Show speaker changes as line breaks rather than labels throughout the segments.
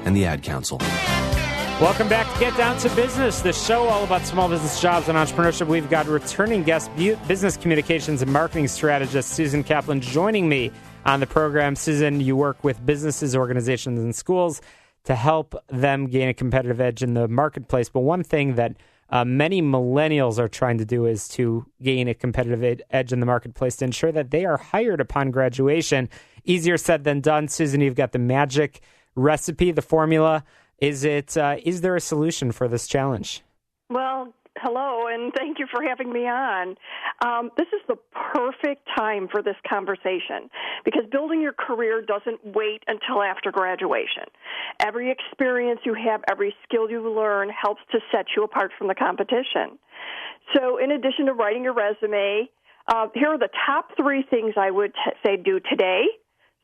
and the Ad Council.
Welcome back to Get Down to Business, the show all about small business jobs and entrepreneurship. We've got returning guest, business communications and marketing strategist Susan Caplan, joining me on the program. Susan, you work with businesses, organizations, and schools to help them gain a competitive edge in the marketplace. But one thing that many millennials are trying to do is to gain a competitive edge in the marketplace to ensure that they are hired upon graduation. Easier said than done. Susan, you've got the magic recipe, the formula. Is there a solution for this challenge?
Well, hello, and thank you for having me on. This is the perfect time for this conversation because building your career doesn't wait until after graduation. Every experience you have, every skill you learn helps to set you apart from the competition. So in addition to writing your resume, here are the top 3 things I would say do today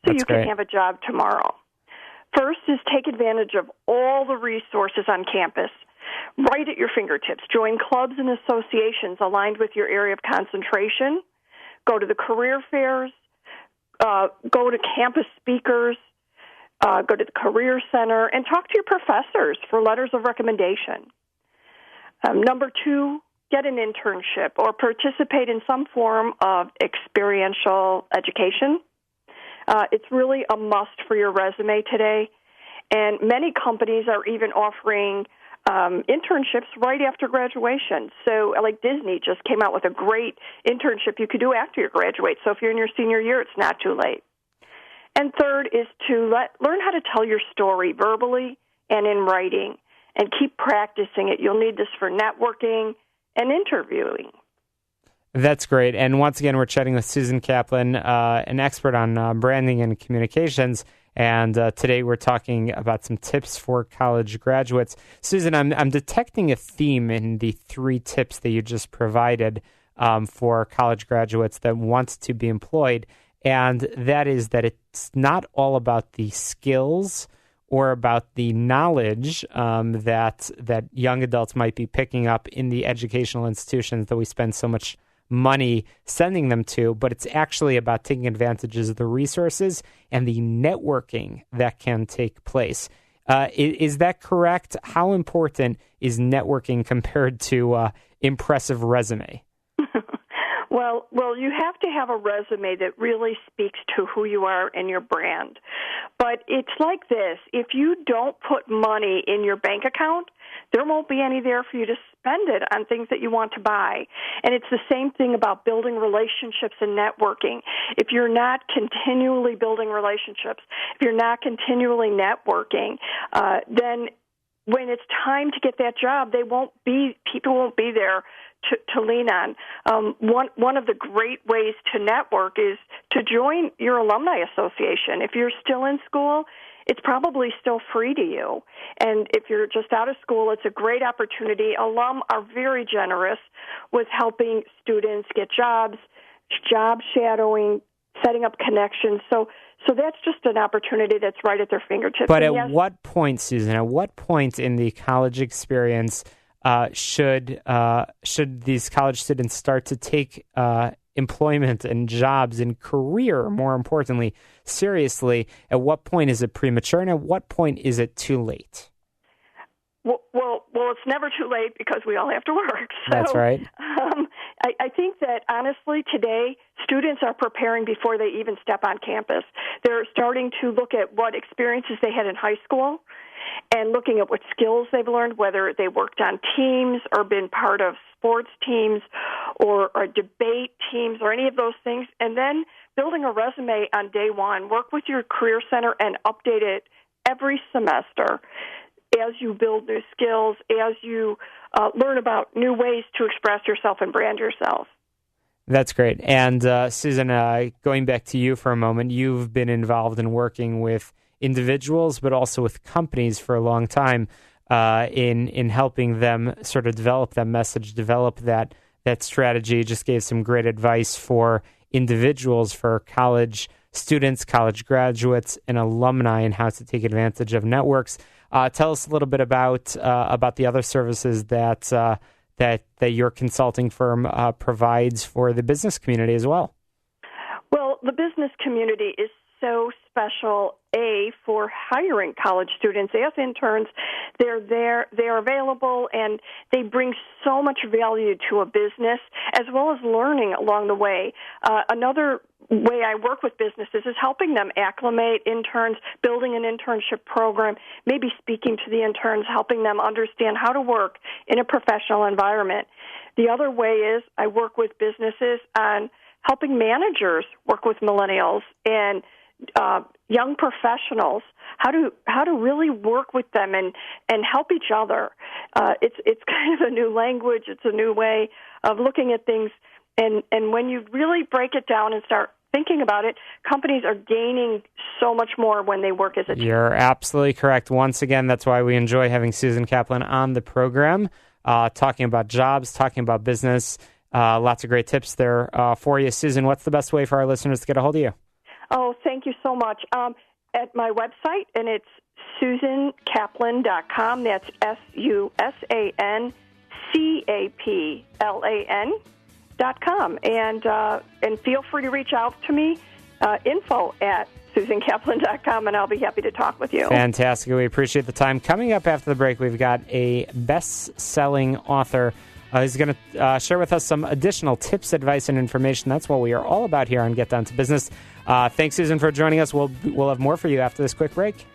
so you can have a job tomorrow. First is take advantage of all the resources on campus right at your fingertips. Join clubs and associations aligned with your area of concentration. Go to the career fairs. Go to campus speakers. Go to the career center and talk to your professors for letters of recommendation. Number 2, get an internship or participate in some form of experiential education. It's really a must for your resume today, and many companies are even offering internships right after graduation. So, like Disney just came out with a great internship you could do after you graduate. So if you're in your senior year, it's not too late. And third is to learn how to tell your story verbally and in writing, and keep practicing it. You'll need this for networking and interviewing.
That's great. And once again, we're chatting with Susan Caplan, an expert on branding and communications. And today we're talking about some tips for college graduates. Susan, I'm detecting a theme in the 3 tips that you just provided for college graduates that want to be employed. And that is that it's not all about the skills or about the knowledge that young adults might be picking up in the educational institutions that we spend so much money sending them to, but it's actually about taking advantages of the resources and the networking that can take place. Is that correct? How important is networking compared to impressive resume?
Well, you have to have a resume that really speaks to who you are and your brand. But it's like this. If you don't put money in your bank account, there won't be any there for you to spend it on things that you want to buy. And it's the same thing about building relationships and networking. If you're not continually building relationships, if you're not continually networking, then when it's time to get that job, people won't be there to lean on. One of the great ways to network is to join your alumni association. If you're still in school, it's probably still free to you. And if you're just out of school, it's a great opportunity. Alum are very generous with helping students get jobs, job shadowing, setting up connections. So that's just an opportunity that's right at their fingertips.
But at what point, Susan, in the college experience should these college students start to take employment and jobs and career, more importantly, seriously? At what point is it premature, and at what point is it too late?
Well, it's never too late because we all have to work. So,
that's right.
I think that, honestly, today, students are preparing before they even step on campus. They're starting to look at what experiences they had in high school and looking at what skills they've learned, whether they worked on teams or been part of sports teams or debate teams or any of those things, and then building a resume on day one. Work with your career center and update it every semester as you build new skills, as you learn about new ways to express yourself and brand yourself.
That's great. And Susan, going back to you for a moment, you've been involved in working with individuals, but also with companies for a long time in helping them sort of develop that message, develop that strategy. You just gave some great advice for individuals, for college students, college graduates, and alumni, and how to take advantage of networks. Tell us a little bit about the other services that your consulting firm provides for the business community as well.
Well, the business community is so special A for hiring college students as interns. They're there, they're available, and they bring so much value to a business as well as learning along the way. Another way I work with businesses is helping them acclimate interns, building an internship program, maybe speaking to the interns, helping them understand how to work in a professional environment. The other way is I work with businesses on helping managers work with millennials and young professionals, how to really work with them and help each other. It's kind of a new language. It's a new way of looking at things. And when you really break it down and start thinking about it, companies are gaining so much more when they work as a team.
You're absolutely correct. Once again, that's why we enjoy having Susan Caplan on the program, talking about jobs, talking about business. Lots of great tips there for you. Susan, what's the best way for our listeners to get a hold of you?
Oh, thank you so much. At my website, and it's SusanCaplan.com. That's SusanCaplan.com. And feel free to reach out to me, info@SusanCaplan.com, and I'll be happy to talk with you.
Fantastic. We appreciate the time. Coming up after the break, we've got a best-selling author who's going to share with us some additional tips, advice, and information. That's what we are all about here on Get Down to Business. Thanks, Susan, for joining us. We'll have more for you after this quick break.